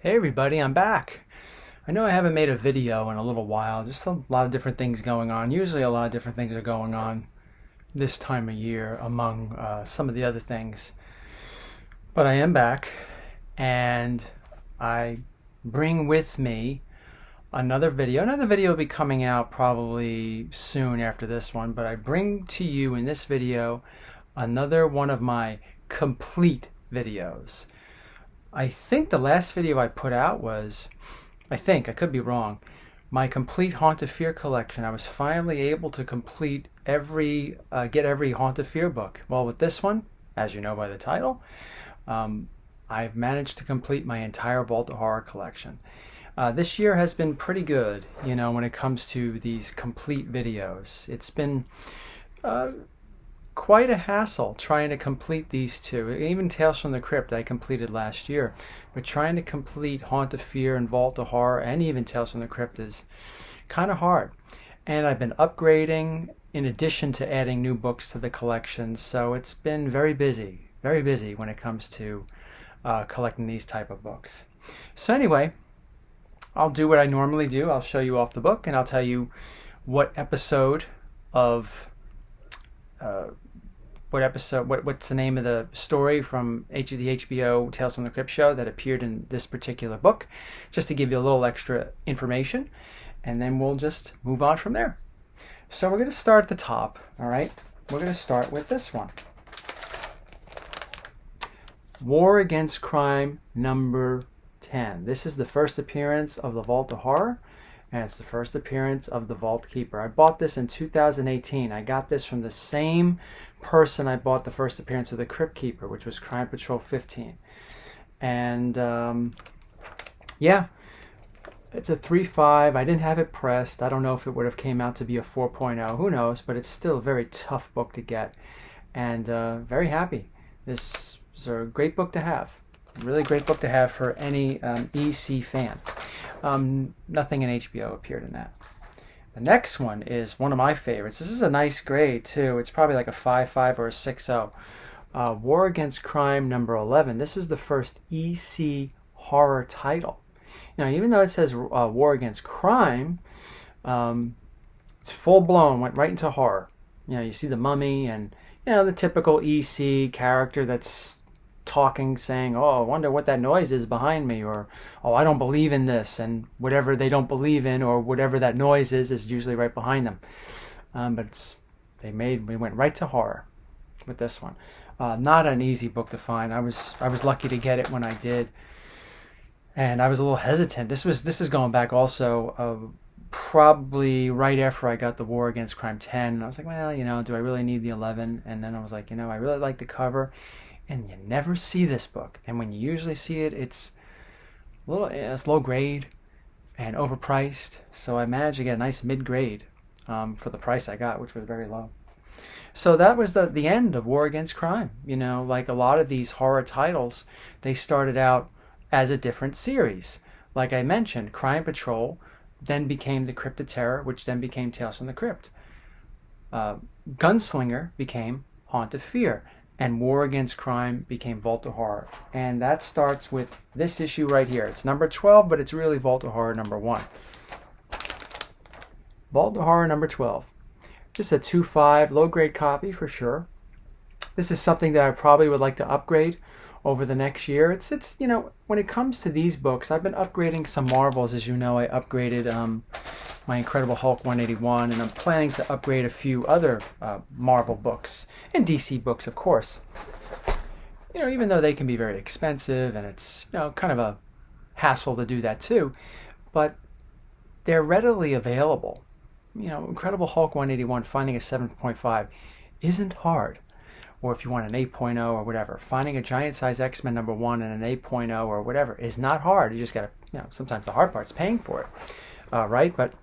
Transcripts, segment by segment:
Hey everybody, I'm back. I know I haven't made a video in a little while, just a lot of different things going on. Usually a lot of different things are going on this time of year among some of the other things. But I am back and I bring with me another video. Another video will be coming out probably soon after this one, but I bring to you in this video another one of my complete videos. I think the last video I put out was, I could be wrong, my complete Haunt of Fear collection. I was finally able to complete get every Haunt of Fear book. Well, with this one, as you know by the title, I've managed to complete my entire Vault of Horror collection. This year has been pretty good, when it comes to these complete videos. It's been quite a hassle trying to complete these two. Even Tales from the Crypt I completed last year, but trying to complete Haunt of Fear and Vault of Horror and even Tales from the Crypt is kind of hard. And I've been upgrading in addition to adding new books to the collection, so it's been very busy when it comes to collecting these type of books. So anyway, I'll do what I normally do. I'll show you off the book and I'll tell you what episode of what's the name of the story from the HBO Tales from the Crypt show that appeared in this particular book, just to give you a little extra information, and then we'll just move on from there. So we're going to start at the top, all right? We're going to start with this one. War Against Crime number 10. This is the first appearance of the Vault of Horror, and it's the first appearance of the Vault Keeper. I bought this in 2018. I got this from the same person I bought the first appearance of the Crypt Keeper, which was Crime Patrol 15. And yeah, it's a 3.5. I didn't have it pressed. I don't know if it would have came out to be a 4.0. Who knows? But it's still a very tough book to get. And very happy. This is a great book to have. Really great book to have for any EC fan. Nothing in HBO appeared in that. The next one is one of my favorites. This is a nice grade too. It's probably like a 5.5 or a 6.0. War Against Crime number 11. This is the first EC horror title. Now, even though it says War Against Crime, it's full blown, went right into horror. You see the mummy and the typical EC character that's talking, saying, "Oh, I wonder what that noise is behind me," or "Oh, I don't believe in this," and whatever they don't believe in or whatever that noise is usually right behind them. But we went right to horror with this one. Not an easy book to find. I was lucky to get it when I did, and I was a little hesitant. This is going back also probably right after I got the War Against Crime 10. And I was like, well, do I really need the 11? And then I was like, I really like the cover. And you never see this book. And when you usually see it, it's it's low grade and overpriced. So I managed to get a nice mid-grade for the price I got, which was very low. So that was the end of War Against Crime. Like a lot of these horror titles, they started out as a different series. Like I mentioned, Crime Patrol then became the Crypt of Terror, which then became Tales from the Crypt. Gunslinger became Haunt of Fear. And War Against Crime became Vault of Horror. And that starts with this issue right here. It's number 12, but it's really Vault of Horror number 1. Vault of Horror number 12. Just a 2.5, low-grade copy for sure. This is something that I probably would like to upgrade over the next year. It's when it comes to these books, I've been upgrading some Marvels. As you know, I upgraded my Incredible Hulk 181, and I'm planning to upgrade a few other Marvel books and DC books, of course. Even though they can be very expensive and it's kind of a hassle to do that too, but they're readily available. Incredible Hulk 181, finding a 7.5 isn't hard. Or if you want an 8.0 or whatever, finding a giant size X-Men number 1 and an 8.0 or whatever is not hard. You just gotta, sometimes the hard part's paying for it. Right? But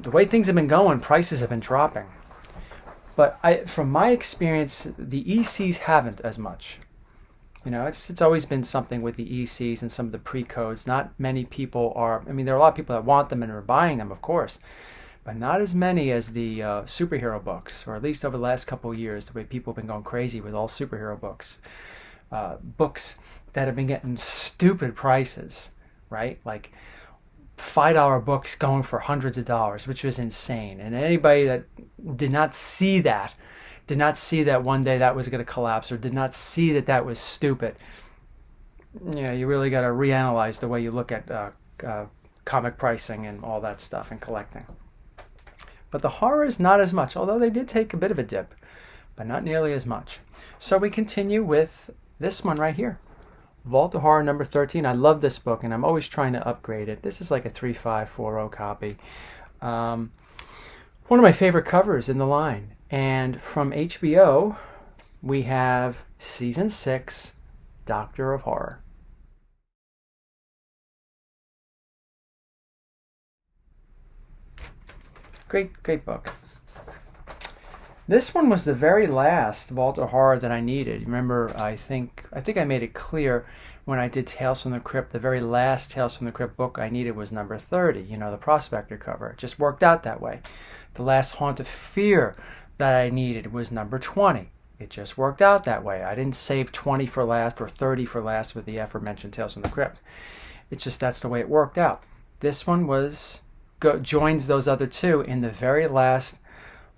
the way things have been going, prices have been dropping. But from my experience, the ECs haven't as much. It's always been something with the ECs and some of the pre-codes. Not many people are, there are a lot of people that want them and are buying them, of course. But not as many as the superhero books, or at least over the last couple of years, the way people have been going crazy with all superhero books. Books that have been getting stupid prices. right? Like $5 books going for hundreds of dollars, which was insane. And anybody that did not see that one day that was going to collapse, or did not see that that was stupid, you really got to reanalyze the way you look at comic pricing and all that stuff and collecting. But the horror is not as much, although they did take a bit of a dip, but not nearly as much. So we continue with this one right here, Vault of Horror number 13. I love this book, and I'm always trying to upgrade it. This is like a 3540 copy. One of my favorite covers in the line. And from HBO, we have Season 6, Doctor of Horror. Great book. This one was the very last Vault of Horror that I needed. Remember, I think I made it clear when I did Tales from the Crypt, the very last Tales from the Crypt book I needed was number 30, the Prospector cover. It just worked out that way. The last Haunt of Fear that I needed was number 20. It just worked out that way. I didn't save 20 for last or 30 for last with the aforementioned Tales from the Crypt. It's just that's the way it worked out. This one joins those other two in the very last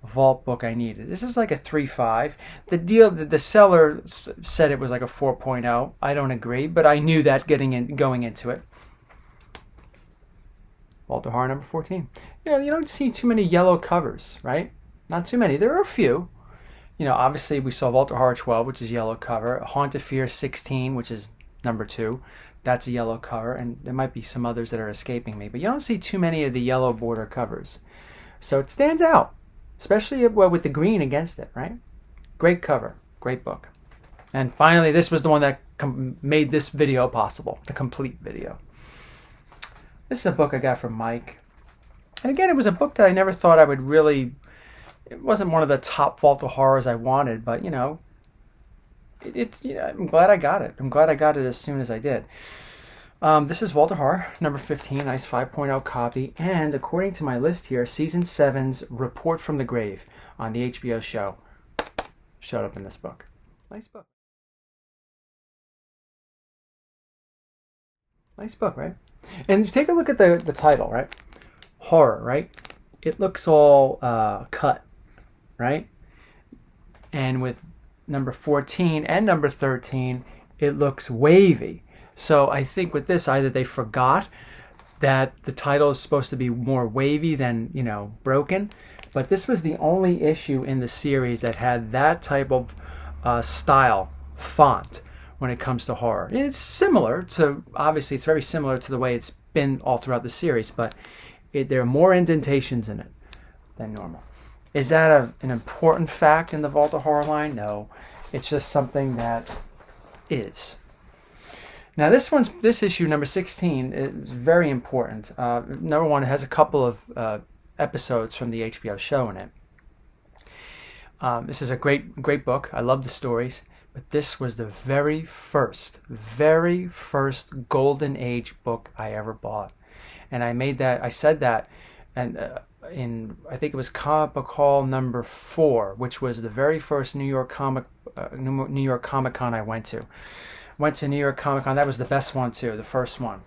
Vault book I needed. This is like a 3.5. The seller said it was like a 4.0. I don't agree, but I knew that going into it. Vault of Horror number 14. You don't see too many yellow covers, right? Not too many. There are a few. Obviously we saw Vault of Horror 12, which is yellow cover. Haunt of Fear 16, which is number 2. That's a yellow cover, and there might be some others that are escaping me, but you don't see too many of the yellow border covers. So it stands out, especially with the green against it, right? Great cover, great book. And finally, this was the one that made this video possible, the complete video. This is a book I got from Mike. And again, it was a book that I never thought I would really... It wasn't one of the top Vault of Horrors I wanted, but, I'm glad I got it. I'm glad I got it as soon as I did. This is Vault of Horror, number 15, nice 5.0 copy. And according to my list here, Season 7's Report from the Grave on the HBO show showed up in this book. Nice book. Nice book, right? And take a look at the title, right? Horror, right? It looks all cut, right? And with number 14 and number 13, it looks wavy. So I think with this, either they forgot that the title is supposed to be more wavy than, broken. But this was the only issue in the series that had that type of style, font, when it comes to horror. It's similar to, obviously, it's very similar to the way it's been all throughout the series, but there are more indentations in it than normal. Is that an important fact in the Vault of Horror line? No. It's just something that is. Now this issue, number 16, is very important. Number one, it has a couple of episodes from the HBO show in it. This is a great book. I love the stories. But this was the very first Golden Age book I ever bought. And I said that, and I think it was Comic Book Hall number 4, which was the very first New York Comic Con I went to. Went to New York Comic Con. That was the best one too, the first one.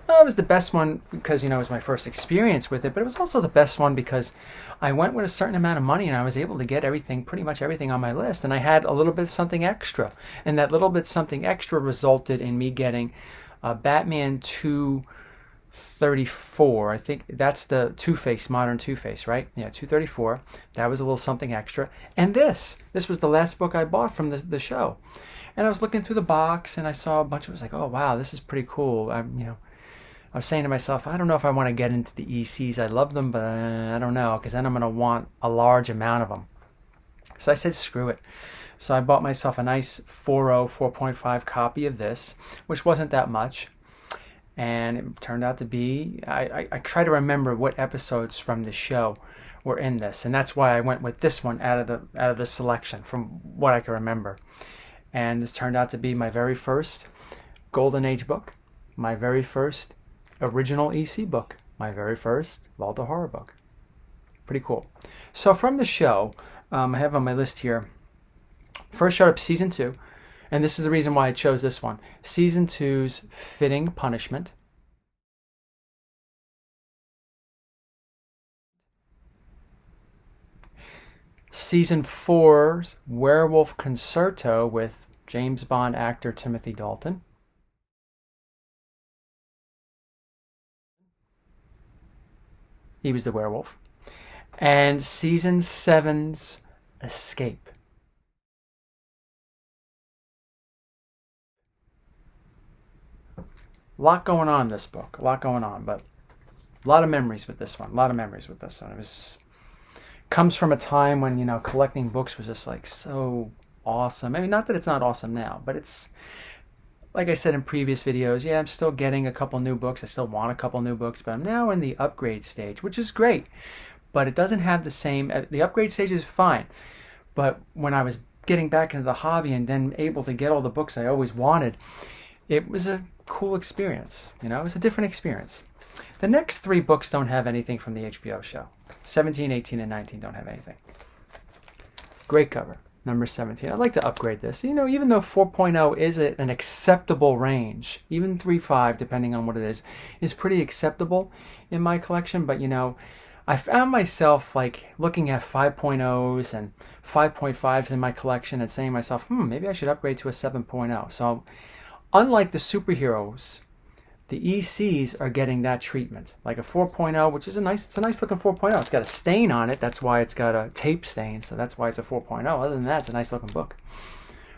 Well, it was the best one because, it was my first experience with it, but it was also the best one because I went with a certain amount of money and I was able to get pretty much everything on my list, and I had a little bit something extra. And that little bit something extra resulted in me getting Batman 234. I think that's the Two-Face, modern Two-Face, right? Yeah, 234. That was a little something extra. And this was the last book I bought from the show. And I was looking through the box and I saw a bunch of it. I was like, oh wow, this is pretty cool. I was saying to myself, I don't know if I want to get into the ECs. I love them, but I don't know, because then I'm going to want a large amount of them. So I said, screw it. So I bought myself a nice 4.5 copy of this, which wasn't that much. And it turned out to be, I try to remember what episodes from the show were in this. And that's why I went with this one out of the selection from what I can remember. And this turned out to be my very first Golden Age book, my very first original EC book, my very first Vault of Horror book. Pretty cool. So from the show, I have on my list here, first showed up Season 2, and this is the reason why I chose this one. Season 2's Fitting Punishment. Season 4's Werewolf Concerto with James Bond actor Timothy Dalton. He was the werewolf. And Season 7's Escape. A lot going on in this book. A lot going on, but a lot of memories with this one. A lot of memories with this one. It comes from a time when, you know, collecting books was just like so awesome. I mean, not that it's not awesome now, but it's, like I said in previous videos, yeah, I'm still getting a couple new books. I still want a couple new books, but I'm now in the upgrade stage, which is great. But it doesn't have the same, the upgrade stage is fine. But when I was getting back into the hobby and then able to get all the books I always wanted, it was a cool experience. You know, it was a different experience. The next 3 books don't have anything from the HBO show. 17, 18, and 19 don't have anything. Great cover. Number 17. I'd like to upgrade this. You know, even though 4.0 is an acceptable range, even 3.5, depending on what it is pretty acceptable in my collection. But, you know, I found myself like looking at 5.0s and 5.5s in my collection and saying to myself, maybe I should upgrade to a 7.0. So, unlike the superheroes, the ECs are getting that treatment. Like a 4.0, which is it's a nice looking 4.0. It's got a stain on it. That's why it's got a tape stain. So that's why it's a 4.0. Other than that, it's a nice looking book.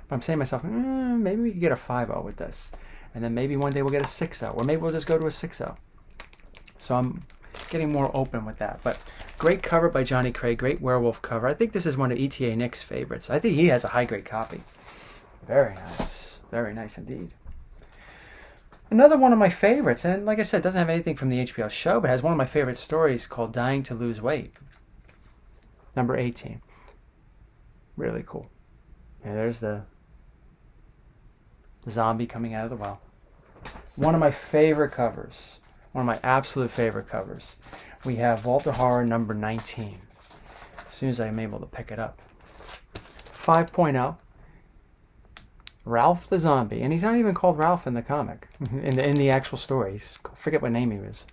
But I'm saying to myself, maybe we could get a 5.0 with this. And then maybe one day we'll get a 6.0. Or maybe we'll just go to a 6.0. So I'm getting more open with that. But great cover by Johnny Craig. Great werewolf cover. I think this is one of ETA Nick's favorites. I think he has a high grade copy. Very nice. Very nice indeed. Another one of my favorites, and like I said, doesn't have anything from the HBO show, but has one of my favorite stories called Dying to Lose Weight. Number 18. Really cool. Yeah, there's the zombie coming out of the well. One of my favorite covers. One of my absolute favorite covers. We have Vault of Horror number 19. As soon as I'm able to pick it up. 5.0. Ralph the Zombie, and he's not even called Ralph in the comic, in the actual story. I forget what name he was.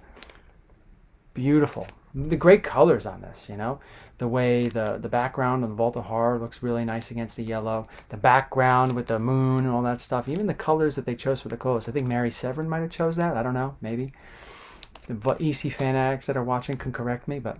Beautiful. The great colors on this, you know. The way the background of the Vault of Horror looks really nice against the yellow. The background with the moon and all that stuff. Even the colors that they chose for the clothes. I think Mary Severin might have chose that. I don't know. Maybe. The EC fan addicts that are watching can correct me, but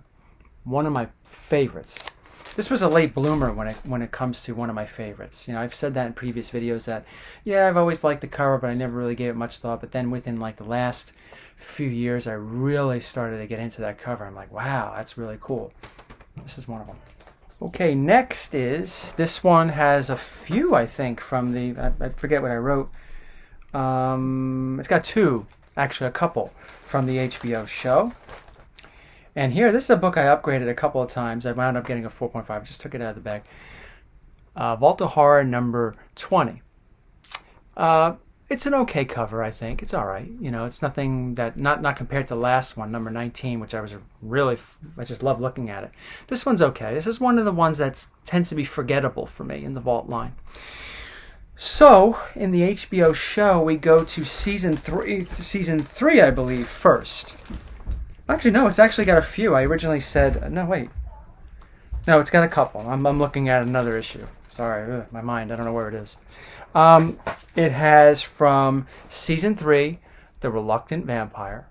one of my favorites. This was a late bloomer when it comes to one of my favorites. You know, I've said that in previous videos that, yeah, I've always liked the cover, but I never really gave it much thought. But then within like the last few years, I really started to get into that cover. I'm like, wow, that's really cool. This is one of them. Okay, next is, this one has a few, I think, from the, I forget what I wrote. It's got 2, actually a couple, from the HBO show. And here, this is a book I upgraded a couple of times. I wound up getting a 4.5. I just took it out of the bag. Vault of Horror number 20. It's an okay cover, I think. It's all right. You know, it's nothing that, not compared to the last one, number 19, which I just love looking at it. This one's okay. This is one of the ones that tends to be forgettable for me in the Vault line. So, in the HBO show, we go to season 3, I believe, first. Actually, no, it's actually got a few. I originally said, no, wait. No, it's got a couple. I'm looking at another issue. Sorry, my mind, I don't know where it is. It has from season 3, The Reluctant Vampire.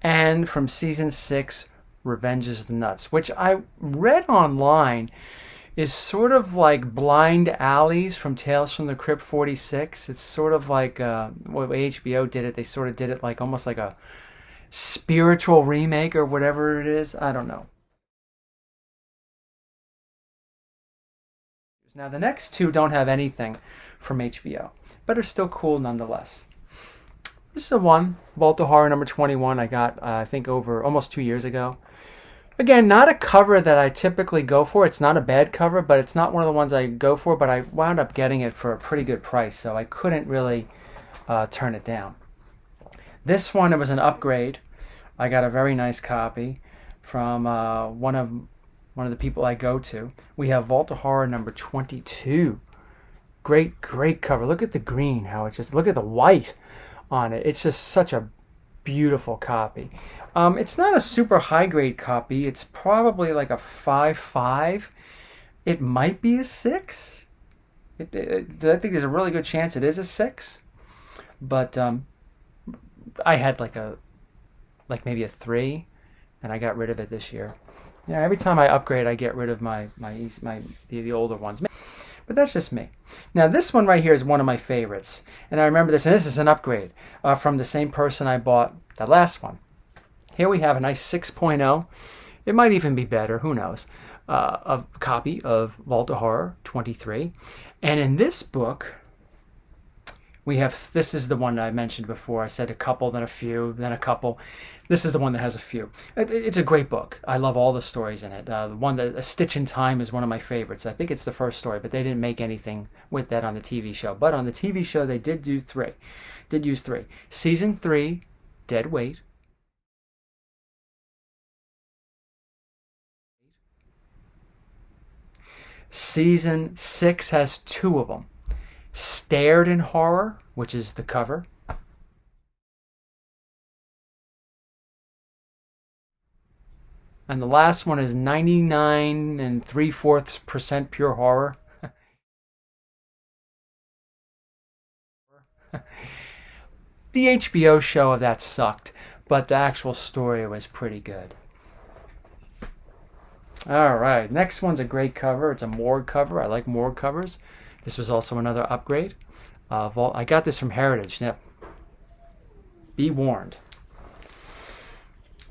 And from season 6, Revenge is the Nuts, which I read online is sort of like Blind Alleys from Tales from the Crypt 46. It's sort of like what HBO did it. They sort of did it like almost like a spiritual remake or whatever it is. I don't know. Now the next 2 don't have anything from HBO, but are still cool nonetheless. This is the one, Vault of Horror number 21. I got, I think, over almost 2 years ago. Again, not a cover that I typically go for. It's not a bad cover, but it's not one of the ones I go for. But I wound up getting it for a pretty good price, so I couldn't really turn it down. This one, it was an upgrade. I got a very nice copy from one of the people I go to. We have Vault of Horror number 22. Great cover. Look at the green, how it just, look at the white on it. It's just such a beautiful copy. It's not a super high grade copy. It's probably like a 5.5. It might be a 6. I think there's a really good chance it is a 6. But I had like maybe a 3, and I got rid of it this year. Yeah, every time I upgrade, I get rid of the older ones. But that's just me. Now, this one right here is one of my favorites. And I remember this, and this is an upgrade from the same person I bought the last one. Here we have a nice 6.0. It might even be better, who knows, a copy of Vault of Horror 23. And in this book, we have, this is the one I mentioned before. I said a couple, then a few, then a couple. This is the one that has a few. It's a great book. I love all the stories in it. The one that A Stitch in Time is one of my favorites. I think it's the first story, but they didn't make anything with that on the TV show. But on the TV show, they did do 3. Did use 3. Season 3, Dead Weight. Season 6 has 2 of them. Stared in Horror, which is the cover. And the last one is 99 3/4% pure horror. The HBO show of that sucked, but the actual story was pretty good. All right, next one's a great cover. It's a morgue cover. I like morgue covers. This was also another upgrade. I got this from Heritage. Now, be warned.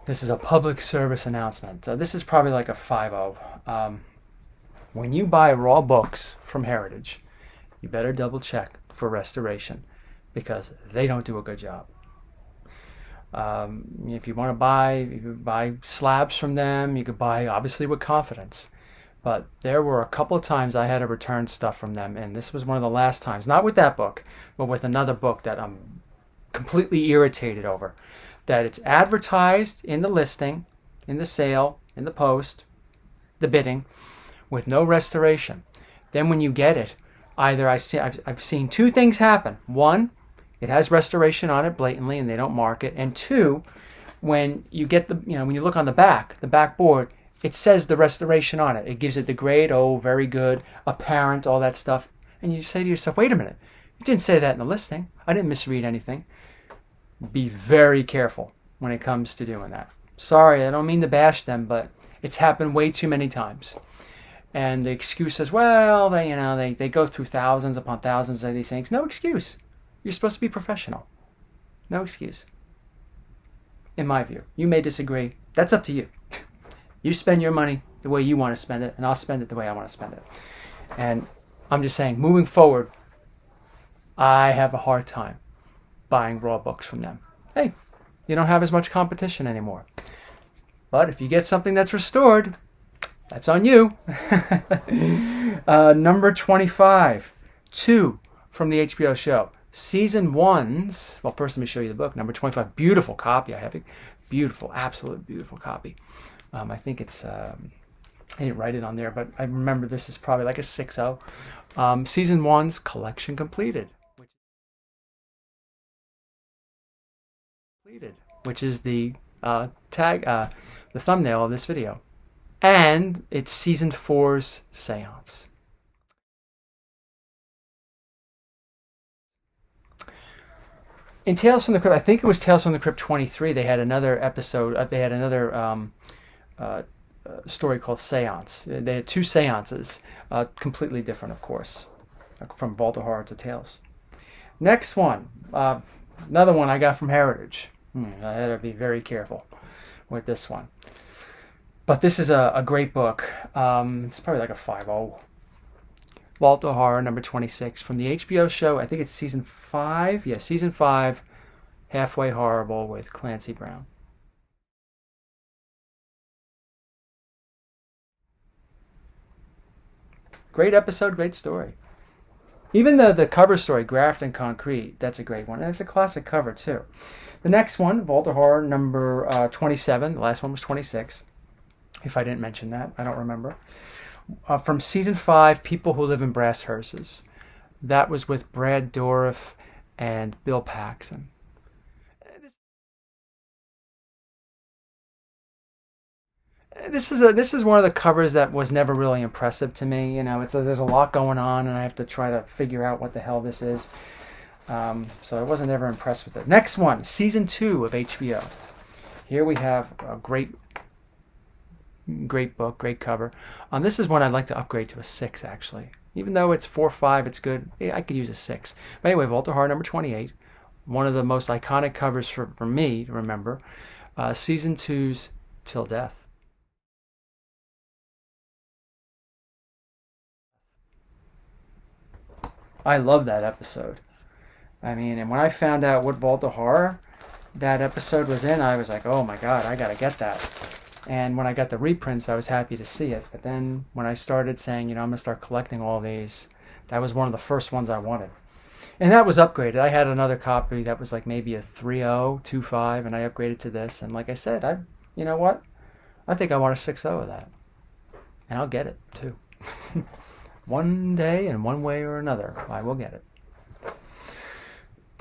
This is a public service announcement. This is probably like a 5.0. When you buy raw books from Heritage, you better double check for restoration because they don't do a good job. If you want to buy slabs from them, you could buy obviously with confidence. But there were a couple of times I had to return stuff from them, and this was one of the last times. Not with that book, but with another book that I'm completely irritated over. That it's advertised in the listing, in the sale, in the post, the bidding, with no restoration. Then when you get it, either I've seen 2 things happen. 1, it has restoration on it blatantly, and they don't mark it. And 2, when you get when you look on the back board, it says the restoration on it. It gives it the grade, oh, very good, apparent, all that stuff. And you say to yourself, wait a minute, it didn't say that in the listing. I didn't misread anything. Be very careful when it comes to doing that. Sorry, I don't mean to bash them, but it's happened way too many times. And the excuse is, well, they go through thousands upon thousands of these things. No excuse. You're supposed to be professional. No excuse. In my view. You may disagree. That's up to you. You spend your money the way you want to spend it, and I'll spend it the way I want to spend it. And I'm just saying, moving forward, I have a hard time buying raw books from them. Hey, you don't have as much competition anymore. But if you get something that's restored, that's on you. Number 25, 2 from the HBO show. Season 1's, well, first let me show you the book. Number 25, beautiful copy. I have a beautiful, absolute beautiful copy. I think it's, I didn't write it on there, but I remember this is probably like a 6.0. Season 1's Collection Completed. Which is the the thumbnail of this video. And it's Season 4's Seance. In Tales from the Crypt, I think it was Tales from the Crypt 23, they had another episode, they had another story called Seance. They had 2 seances, completely different, of course, from Vault of Horror to Tales. Next one, another one I got from Heritage. I had to be very careful with this one. But this is a great book. It's probably like a 5.0. Vault of Horror, number 26, from the HBO show. I think it's season 5. Yeah, season 5, Halfway Horrible with Clancy Brown. Great episode, great story. Even the cover story, Graft and Concrete, that's a great one. And it's a classic cover, too. The next one, Vault of Horror, number 27. The last one was 26. If I didn't mention that, I don't remember. From season 5, People Who Live in Brass Hearses. That was with Brad Dourif and Bill Paxton. this is one of the covers that was never really impressive to me. There's a lot going on, and I have to try to figure out what the hell this is. So I wasn't ever impressed with it. Next one, season 2 of HBO. Here we have a great book, great cover. This is one I'd like to upgrade to a 6, actually. Even though it's 4-5, it's good. I could use a 6. But anyway, Walter Hart, number 28. One of the most iconic covers for me to remember. Season 2's Till Death. I love that episode. I mean, and when I found out what Walter Hart that episode was in, I was like, oh my God, I gotta get that. And when I got the reprints, I was happy to see it. But then when I started saying, I'm gonna start collecting all these, that was one of the first ones I wanted. And that was upgraded. I had another copy that was like maybe a 3.0, 2.5, and I upgraded to this. And like I said, you know what? I think I want a 6.0 of that. And I'll get it too. One day, in one way or another, I will get it.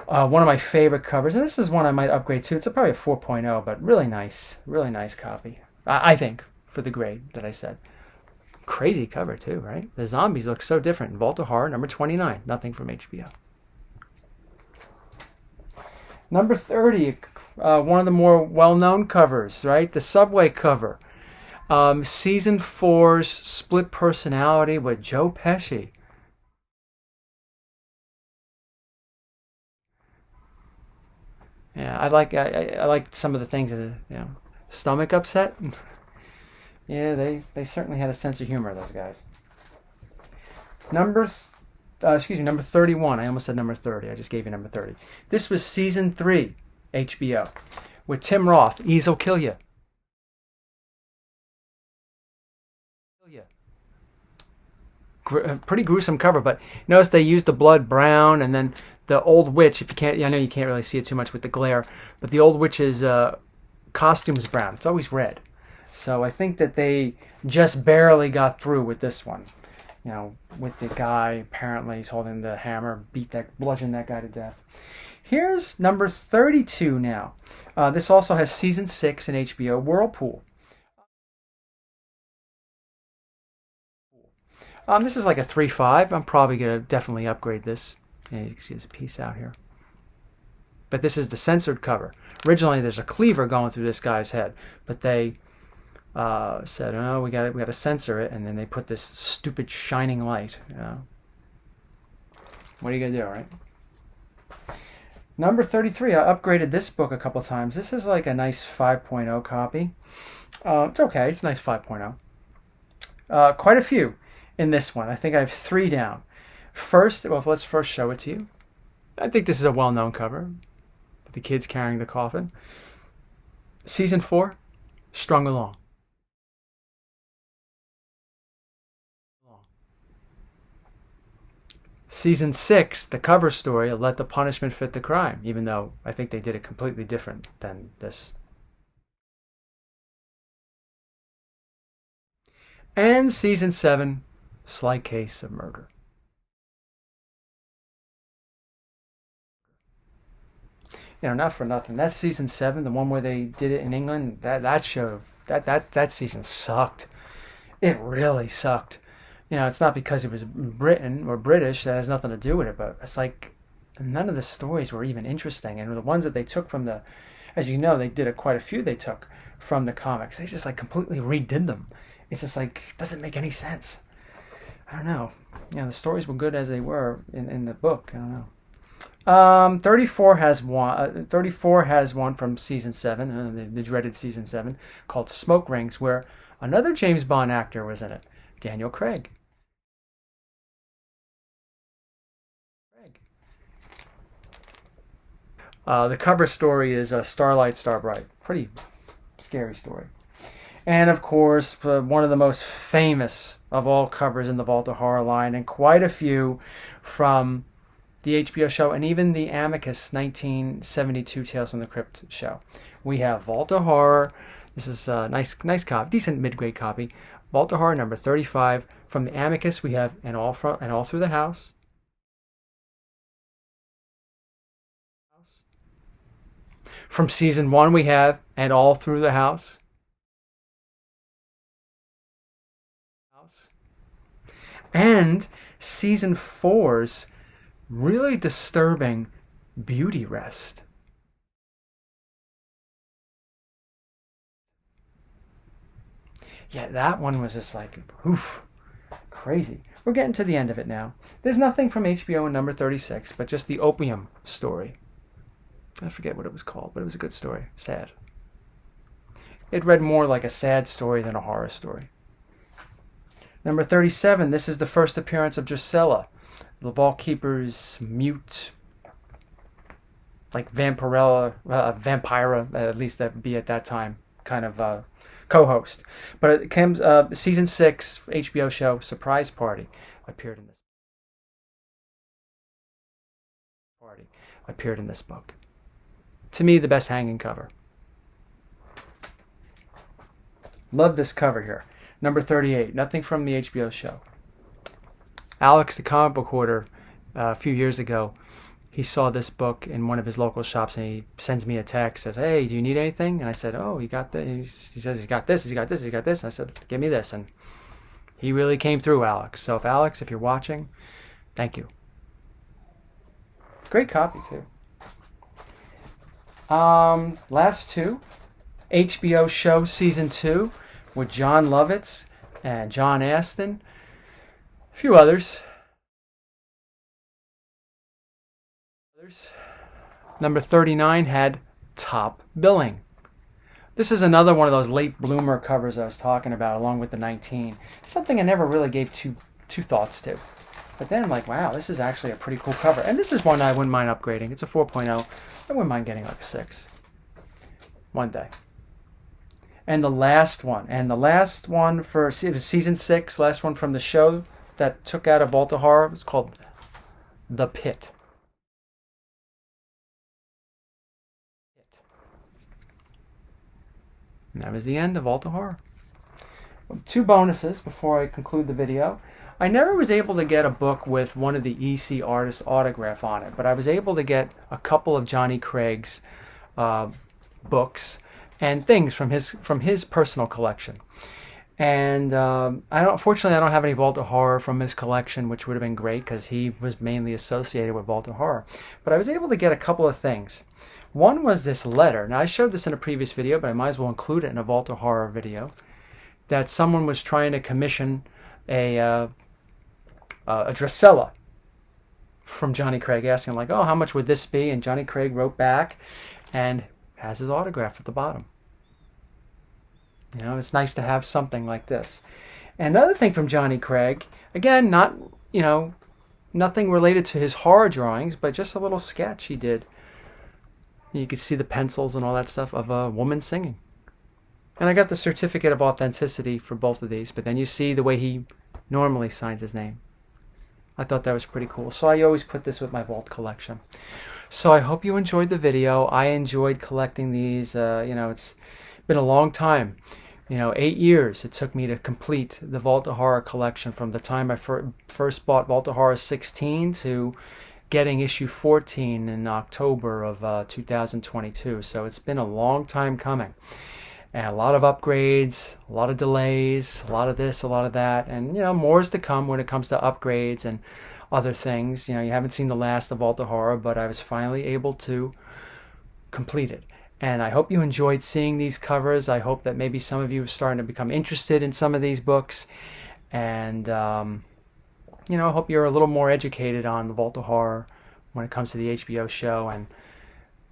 One of my favorite covers, and this is one I might upgrade to. It's probably a 4.0, but really nice copy. I think, for the grade that I said. Crazy cover too, right? The zombies look so different. Walter Hart, number 29, nothing from HBO. Number 30, one of the more well-known covers, right? The Subway cover. Season 4's Split Personality with Joe Pesci. Yeah, I like some of the things that, stomach upset. Yeah, they certainly had a sense of humor, those guys. Number 31. I almost said number 30. I just gave you number 30. This was season 3, HBO, with Tim Roth. Ease'll kill you. Pretty gruesome cover, but notice they used the blood brown, and then the old witch. If you can't, I know you can't really see it too much with the glare, but the old witch's costume is brown. It's always red. So I think that they just barely got through with this one. With the guy, apparently he's holding the hammer, bludgeon that guy to death. Here's number 32 now. This also has season 6 in HBO, Whirlpool. This is like a 3.5. I'm probably going to definitely upgrade this. Yeah, you can see there's a piece out here. But this is the censored cover. Originally, there's a cleaver going through this guy's head, but they said, "Oh, we got to censor it," and then they put this stupid shining light. What are you gonna do, right? Number 33. I upgraded this book a couple times. This is like a nice 5.0 copy. It's okay. It's a nice 5.0. Quite a few in this one. I think I have 3 down. Let's first show it to you. I think this is a well-known cover. The kids carrying the coffin. Season 4, Strung Along. Season 6, the cover story, Let the Punishment Fit the Crime, even though I think they did it completely different than this. And Season 7, Slight Case of Murder. Not for nothing. That's season 7, the one where they did it in England. That show, that season sucked. It really sucked. It's not because it was Britain or British. That has nothing to do with it. But it's like none of the stories were even interesting. And the ones that they took from as you know, they did quite a few. They took from the comics. They just like completely redid them. It's just like doesn't make any sense. I don't know. The stories were good as they were in the book. I don't know. 34 has one. 34 has one from season 7, the dreaded season 7, called Smoke Rings, where another James Bond actor was in it, Daniel Craig. The cover story is Starlight Starbright. Pretty scary story. And of course, one of the most famous of all covers in the Vault of Horror line, and quite a few from the HBO show, and even the Amicus 1972 Tales from the Crypt show. We have Vault of Horror. This is a nice copy, decent mid-grade copy. Vault of Horror number 35. From the Amicus, we have and All Through the House. From season 1, we have And All Through the House. and season 4's really disturbing beauty rest. Yeah, that one was just like, oof, crazy. We're getting to the end of it now. There's nothing from HBO in number 36, but just the opium story. I forget what it was called, but it was a good story. Sad. It read more like a sad story than a horror story. Number 37, this is the first appearance of Drusilla, the Vault Keeper's mute, like vampira, at least that would be at that time, kind of co-host. But it comes season 6 HBO show Surprise Party appeared in this book. To me, the best hanging cover. Love this cover here. Number 38, nothing from the HBO show. Alex, the comic book hoarder, a few years ago, he saw this book in one of his local shops, and he sends me a text, says, "Hey, do you need anything?" And I said, "Oh, you got this." He says, "He got this, he got this, he got this." And I said, "Give me this." And he really came through, Alex. So if Alex, if you're watching, thank you. Great copy, too. Last two, HBO show season 2 with John Lovitz and John Astin, a few others. Number 39 had top billing. This is another one of those late bloomer covers I was talking about, along with the 19. Something I never really gave two thoughts to. But then, like, wow, this is actually a pretty cool cover. And this is one I wouldn't mind upgrading. It's a 4.0. I wouldn't mind getting like a 6 one day. And the last one for season 6, last one from the show that took out of Vault of Horror, was called The Pit. And that was the end of Vault of Horror. 2 bonuses before I conclude the video. I never was able to get a book with one of the EC artists' autograph on it, but I was able to get a couple of Johnny Craig's books and things from his personal collection. And unfortunately, I don't have any Vault of Horror from his collection, which would have been great because he was mainly associated with Vault of Horror. But I was able to get a couple of things. One was this letter. Now, I showed this in a previous video, but I might as well include it in a Vault of Horror video. That someone was trying to commission a Drusilla from Johnny Craig, asking like, "Oh, how much would this be?" And Johnny Craig wrote back and has his autograph at the bottom. You know, it's nice to have something like this. And another thing from Johnny Craig, again, not, nothing related to his horror drawings, but just a little sketch he did. You could see the pencils and all that stuff of a woman singing. And I got the certificate of authenticity for both of these, but then you see the way he normally signs his name. I thought that was pretty cool. So I always put this with my vault collection. So I hope you enjoyed the video. I enjoyed collecting these. It's been a long time. 8 years it took me to complete the Vault of Horror collection from the time I first bought Vault of Horror 16 to getting issue 14 in October of 2022. So it's been a long time coming. And a lot of upgrades, a lot of delays, a lot of this, a lot of that. And, more is to come when it comes to upgrades and other things. You haven't seen the last of Vault of Horror, but I was finally able to complete it. And I hope you enjoyed seeing these covers. I hope that maybe some of you are starting to become interested in some of these books. And, I hope you're a little more educated on the Vault of Horror when it comes to the HBO show. And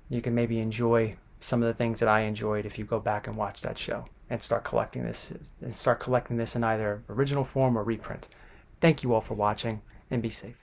you can maybe enjoy some of the things that I enjoyed if you go back and watch that show and start collecting this in either original form or reprint. Thank you all for watching, and be safe.